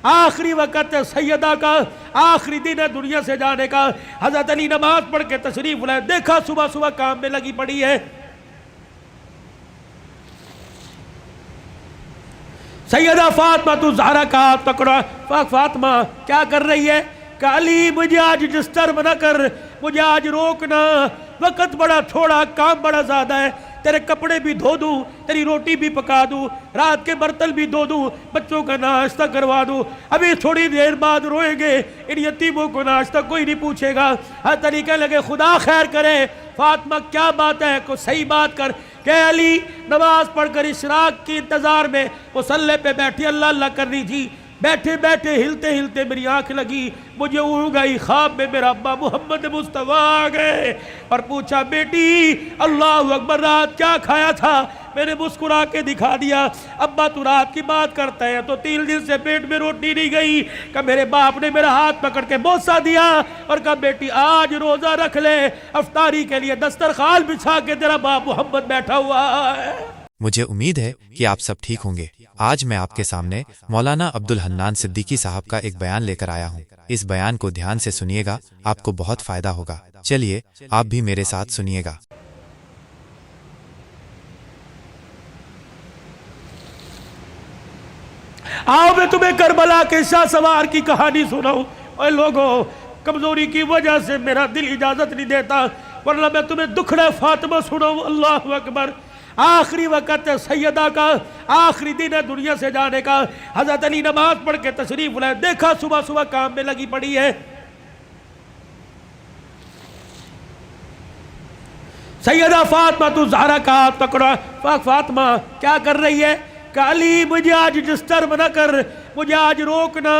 آخری وقت ہے سیدہ کا، آخری دن ہے دنیا سے جانے کا۔ حضرت علی نماز پڑھ کے تشریف لائے، دیکھا صبح صبح کام میں لگی پڑی ہے۔ سیدہ فاطمہ تو زہرا کا ہاتھ پکڑا، فاطمہ کیا کر رہی ہے؟ کہ علی مجھے آج ڈسٹرب نہ کر، مجھے آج روکنا، وقت بڑا تھوڑا، کام بڑا زیادہ ہے، تیرے کپڑے بھی دھو دوں، تیری روٹی بھی پکا دوں، رات کے برتن بھی دھو دوں، بچوں کا ناشتہ کروا دوں، ابھی تھوڑی دیر بعد روئیں گے، ان یتیموں کو ناشتہ کوئی نہیں پوچھے گا۔ ہر طریقے لگے خدا خیر کرے۔ فاطمہ کیا بات ہے، کوئی صحیح بات کر۔ کہ علی نماز پڑھ کر اشراق کی انتظار میں مصلی پہ بیٹھی اللہ اللہ کر رہی تھی، بیٹھے بیٹھے ہلتے ہلتے میری آنکھ لگی، مجھے اونگ آئی، خواب میں میرا ابا محمد مصطفیٰ آ گئے اور پوچھا بیٹی اللہ اکبر رات کیا کھایا تھا؟ میں نے مسکرا کے دکھا دیا۔ ابا تو رات کی بات کرتا ہے تو 3 دن سے پیٹ میں روٹی نہیں گئی۔ کہ میرے باپ نے میرا ہاتھ پکڑ کے بوسہ دیا اور کہا بیٹی آج روزہ رکھ لے، افطاری کے لیے دسترخوان بچھا کے تیرا باپ محمد بیٹھا ہوا ہے۔ مجھے امید ہے کہ آپ سب ٹھیک ہوں گے۔ آج میں آپ کے سامنے مولانا عبدالحنان صدیقی صاحب کا ایک بیان لے کر آیا ہوں۔ اس بیان کو دھیان سے سنیے گا، آپ کو بہت فائدہ ہوگا۔ چلیے آپ بھی میرے ساتھ سنیے گا۔ آؤ میں تمہیں کربلا کے شاہ سوار کی کہانی سناؤں۔ اے لوگو، کمزوری کی وجہ سے میرا دل اجازت نہیں دیتا، ورنہ میں تمہیں دکھڑے فاطمہ سناؤں۔ اللہ اکبر۔ آخری وقت ہے سیدہ کا، آخری دن ہے دنیا سے جانے کا۔ حضرت علی نماز پڑھ کے تشریف لائے، دیکھا صبح صبح کام میں لگی پڑی ہے۔ سیدہ فاطمہ تو زہرا کا ہاتھ پکڑا، فاطمہ کیا کر رہی ہے؟ کہ علی مجھے آج ڈسٹرب نہ کر، مجھے آج روکنا،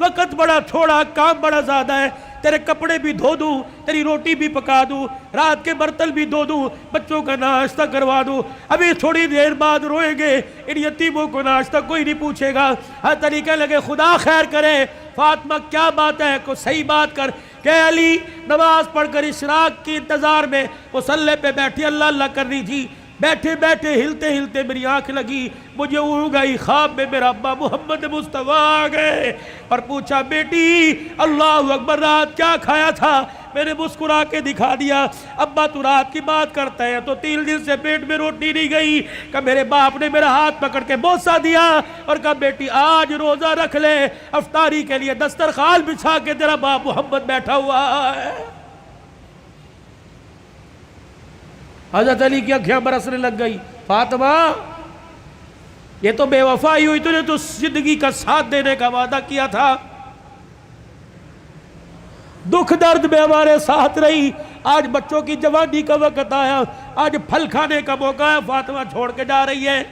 وقت بڑا تھوڑا، کام بڑا زیادہ ہے، تیرے کپڑے بھی دھو دوں، تیری روٹی بھی پکا دوں، رات کے برتن بھی دھو دوں، بچوں کا ناشتہ کروا دوں، ابھی تھوڑی دیر بعد روئیں گے، ان یتیموں کو ناشتہ کوئی نہیں پوچھے گا۔ ہر طریقے لگے خدا خیر کرے۔ فاطمہ کیا بات ہے، کوئی صحیح بات کر۔ کہ علی نماز پڑھ کر اشراق کی انتظار میں مصلی پہ بیٹھی اللہ اللہ کر رہی تھی، بیٹھے بیٹھے ہلتے ہلتے میری آنکھ لگی، مجھے اونگ آئی، خواب میں میرا ابا محمد مصطفیٰ آ گئے اور پوچھا بیٹی اللہ اکبر رات کیا کھایا تھا؟ میں نے مسکرا کے دکھا دیا۔ ابا تو رات کی بات کرتا ہے تو 3 دن سے پیٹ میں روٹی نہیں گئی۔ کہ میرے باپ نے میرا ہاتھ پکڑ کے بوسہ دیا اور کہا بیٹی آج روزہ رکھ لے، افطاری کے لیے دسترخوان بچھا کے تیرا باپ محمد بیٹھا ہوا ہے۔ حضرت علی کی آنکھیں برسنے لگ گئی۔ فاطمہ یہ تو بے وفائی ہوئی، تو نے تو زندگی کا ساتھ دینے کا وعدہ کیا تھا، دکھ درد میں ہمارے ساتھ رہی، آج بچوں کی جوانی کا وقت آیا، آج پھل کھانے کا موقع ہے، فاطمہ چھوڑ کے جا رہی ہے۔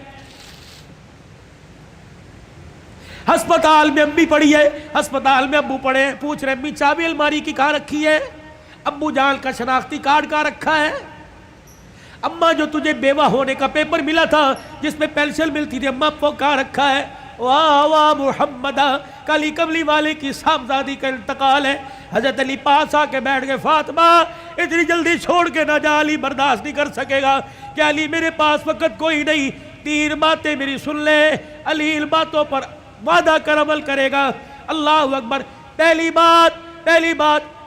ہسپتال میں امی پڑی ہے، ہسپتال میں ابو پڑے، پوچھ رہے امی چابی الماری کی کہاں رکھی ہے؟ ابو جان کا شناختی کارڈ کہاں رکھا ہے؟ اماں جو تجھے بیوہ ہونے کا پیپر ملا تھا جس میں پینشن ملتی تھی، اماں وہ کہاں رکھا ہے؟ واہ واہ محمدہ، کالی کملی والے کی صاحبزادی کا انتقال ہے۔ حضرت علی پاس آ کے بیٹھ گئے۔ فاطمہ اتنی جلدی چھوڑ کے نہ جا، علی برداشت نہیں کر سکے گا۔ کہ علی میرے پاس وقت کوئی نہیں، 3 باتیں میری سن لے، علی ان باتوں پر وعدہ کر عمل کرے گا۔ اللہ اکبر۔ پہلی بات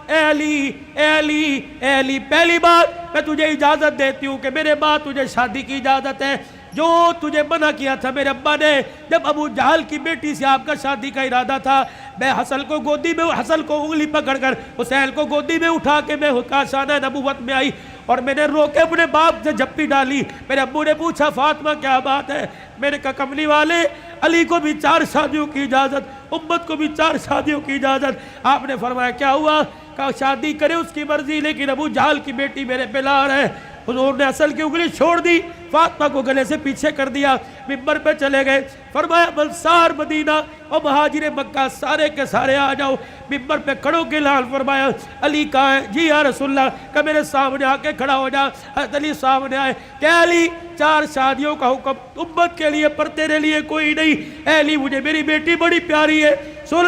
اے علی، پہلی بات میں تجھے اجازت دیتی ہوں کہ میرے بعد تجھے شادی کی اجازت ہے۔ جو تجھے منع کیا تھا میرے ابا نے جب ابو جہل کی بیٹی سے آپ کا شادی کا ارادہ تھا، میں حسن کو گودی میں، حسن کو انگلی پکڑ کر حسین کو گودی میں اٹھا کے میں کاشانہ نبوت میں آئی اور میں نے رو کے اپنے باپ سے جھپی ڈالی۔ میرے ابو نے پوچھا فاطمہ کیا بات ہے؟ میں نے کہا کملی والے، علی کو بھی 4 شادیوں کی اجازت، امت کو بھی 4 شادیوں کی اجازت۔ آپ نے فرمایا کیا ہوا؟ کہا شادی کرے اس کی مرضی، لیکن ابو جہل کی بیٹی میرے پہ لار ہے۔ حضور نے اصل کی انگلی چھوڑ دی، فاطمہ کو گلے سے پیچھے کر دیا، منبر پہ چلے گئے۔ فرمایا انصار مدینہ اور مہاجر مکہ سارے کے سارے آ جاؤ۔ منبر پہ کھڑو کے لال فرمایا علی کہاں ہے؟ جی یا رسول اللہ، کہ میرے سامنے آ کے کھڑا ہو جا۔ حضرت علی سامنے آئے کہ علی 4 شادیوں کا حکم امت کے لیے پر تیرے لیے کوئی نہیں۔ اے علی مجھے میری بیٹی بڑی پیاری ہے، سن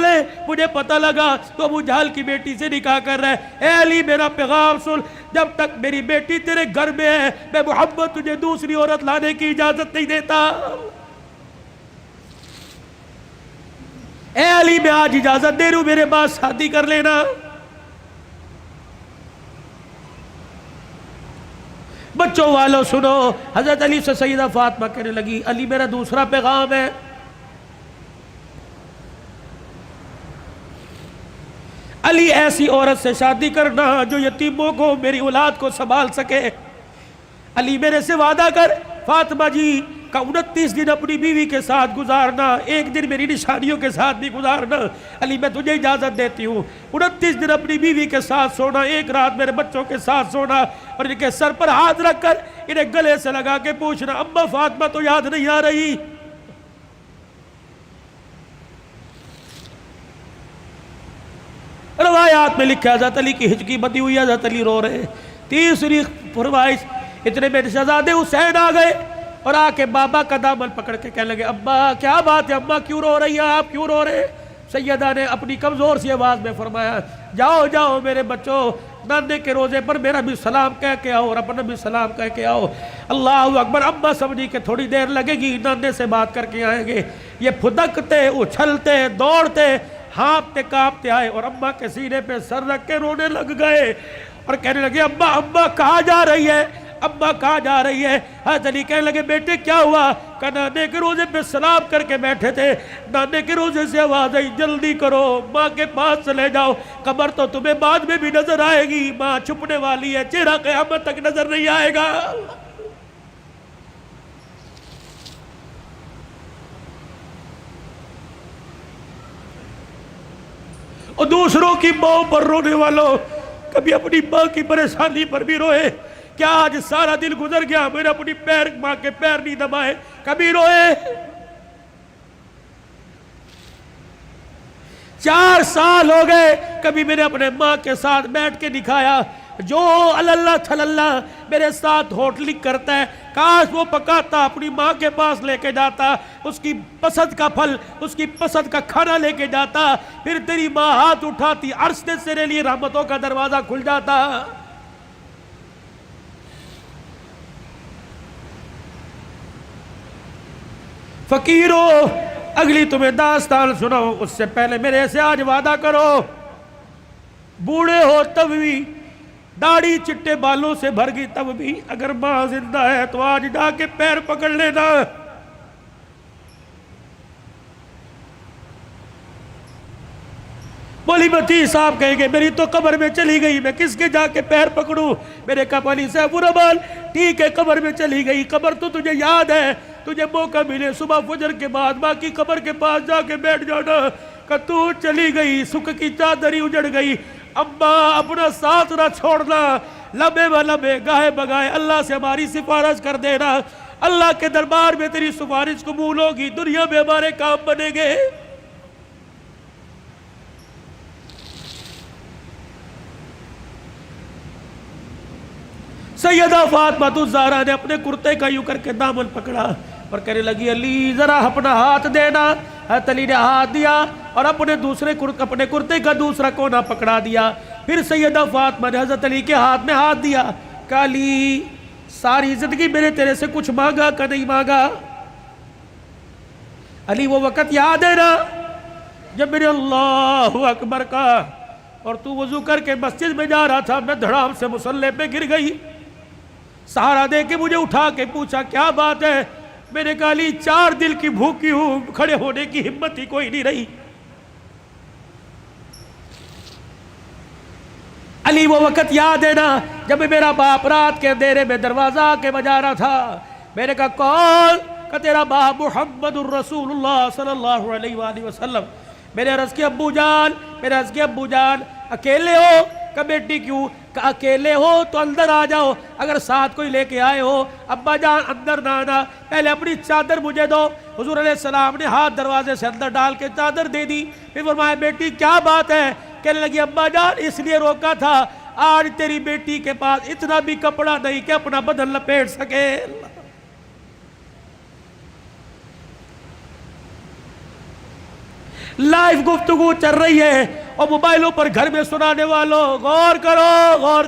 لے مجھے پتہ لگا تو ابو جہل کی بیٹی سے نکاح کر رہا ہے۔ اے علی میرا پیغام سن، جب تک میری بیٹی تیرے گھر میں ہے میں محمد تجھے دوسری عورت لانے کی اجازت نہیں دیتا۔ میں آج اجازت دے رہا ہوں میرے بعد شادی کر لینا. بچوں والوں سنو, حضرت علی سے سیدہ فاطمہ کہنے لگی علی میرا دوسرا پیغام ہے. علی ایسی عورت سے شادی کرنا جو یتیموں کو, میری اولاد کو سنبھال سکے. علی میرے سے وعدہ کر فاطمہ جی کا 29 دن اپنی بیوی کے ساتھ گزارنا, ایک دن میری نشانیوں کے ساتھ بھی گزارنا. علی میں تجھے اجازت دیتی ہوں, 29 دن اپنی بیوی کے ساتھ سونا, ایک رات میرے بچوں کے ساتھ سونا, اور ان کے سر پر ہاتھ رکھ کر انہیں گلے سے لگا کے پوچھنا اما فاطمہ تو یاد نہیں آ رہی. روایات میں لکھا حضرت علی کی ہچکی بندی ہوئی, حضرت علی رو رہے. تیسری فرمائش, اتنے میں شہزادے حسین آ گئے اور آ کے بابا کا دامن پکڑ کے کہنے لگے ابا کیا بات ہے, اماں کیوں رو رہی ہیں, آپ کیوں رو رہے. سیدہ نے اپنی کمزور سی آواز میں فرمایا جاؤ جاؤ میرے بچوں, نانے کے روزے پر میرا بھی سلام کہہ کے آؤ اور اپنا بھی سلام کہہ کے آؤ. اللہ اکبر. اماں سمجھی کہ تھوڑی دیر لگے گی, نانے سے بات کر کے آئیں گے. یہ پھدکتے اچھلتے دوڑتے ہانپتے کانپتے آئے اور اماں کے سینے پہ سر رکھ کے رونے لگ گئے اور کہنے لگے اماں اماں کہاں جا رہی ہے, اماں کہاں جا رہی ہے. حضرت علی کہنے لگے بیٹے کیا ہوا, کہ نانے کے روزے پہ سلام کر کے بیٹھے تھے, نانے کے روزے سے آواز آئی جلدی کرو ماں کے پاس چلے جاؤ, قبر تو تمہیں بعد میں بھی نظر آئے گی, ماں چھپنے والی ہے, چہرہ قیامت تک نظر نہیں آئے گا. اور دوسروں کی ماں پر رونے والوں, کبھی اپنی ماں کی پریشانی پر بھی روئے. کیا آج سارا دن گزر گیا میں نے اپنی ماں کے پیر نہیں دبائے, کبھی روئے. 4 سال ہو گئے کبھی میں نے اپنے ماں کے ساتھ بیٹھ کے دکھایا. جو اللہ تھلاللہ میرے ساتھ ہوٹلنگ کرتا ہے, کاش وہ پکاتا اپنی ماں کے پاس لے کے جاتا, اس کی پسند کا پھل اس کی پسند کا کھانا لے کے جاتا, پھر تیری ماں ہاتھ اٹھاتی, عرش سے تیرے لیے رحمتوں کا دروازہ کھل جاتا. فقیرو اگلی تمہیں داستان سناؤ, اس سے پہلے میرے سے آج وعدہ کرو, بوڑھے ہو تب بھی, داڑھی چٹے بالوں سے بھر گئی تب بھی, اگر ماں زندہ ہے تو آج جا کے پیر پکڑ لینا. بولی بتی صاحب کہیں گے میری تو قبر میں چلی گئی, میں کس کے جا کے پیر پکڑوں. میرے کہا علی صاحب برابر ٹھیک ہے, قبر میں چلی گئی, قبر تو تجھے یاد ہے, تجھے موقع ملے صبح فجر کے بعد ماں کی قبر کے پاس جا کے بیٹھ جانا. کہ تو چلی گئی, سکھ کی چادری اجڑ گئی, اماں اپنا ساتھ نہ چھوڑنا, لبے و لبے گاہے بگائے اللہ سے ہماری سفارش کر دینا. اللہ کے دربار میں تیری سفارش قبول ہوگی, دنیا میں ہمارے کام بنیں گے. سیدہ فاطمہ الزہرا نے اپنے کرتے کا یوں کر کے دامن پکڑا اور کہنے لگی علی ذرا اپنا ہاتھ دینا. حضرت علی نے ہاتھ دیا اور اپنے کرتے کا دوسرا کونا پکڑا دیا. پھر سیدہ فاطمہ نے حضرت علی کے ہاتھ میں ہاتھ دیا, کہ علی ساری زندگی میں نے تیرے سے کچھ مانگا کہ نہیں مانگا. علی وہ وقت یاد ہے نا جب میرے اللہ اکبر کا اور تو وضو کر کے مسجد میں جا رہا تھا, میں دھڑام سے مصلی پہ گر گئی, سہارا دے کے مجھے اٹھا کے پوچھا کیا بات ہے. میں نے کہا علی 4 دل کی بھوکی ہوں, کھڑے ہونے کی ہمت ہی کوئی نہیں رہی. علی وہ وقت یاد ہے نا جب میرا باپ رات کے اندھیرے میں دروازہ کے بجا رہا تھا. میں نے کہا کون, کہ تیرا باپ محمد الرسول اللہ صلی اللہ علیہ وآلہ وسلم. میں نے عرض کیا ابو جان اکیلے ہو, کہ بیٹی کیوں, کہ اکیلے ہو تو اندر آ جاؤ, اگر ساتھ کوئی لے کے آئے ہو ابا جان اندر نہ آنا, پہلے اپنی چادر مجھے دو. حضور علیہ السلام نے ہاتھ دروازے سے اندر ڈال کے چادر دے دی. پھر فرمایا بیٹی کیا بات ہے. کہنے لگی ابا جان اس لیے روکا تھا, آج تیری بیٹی کے پاس اتنا بھی کپڑا نہیں کہ اپنا بدن لپیٹ سکے. لائیو گفتگو چل رہی ہے اور موبائلوں پر گھر میں سنانے والوں غور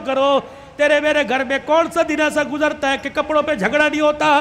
کرو, تیرے میرے گھر میں کون سا دن ایسا گزرتا ہے کہ کپڑوں پہ جھگڑا نہیں ہوتا.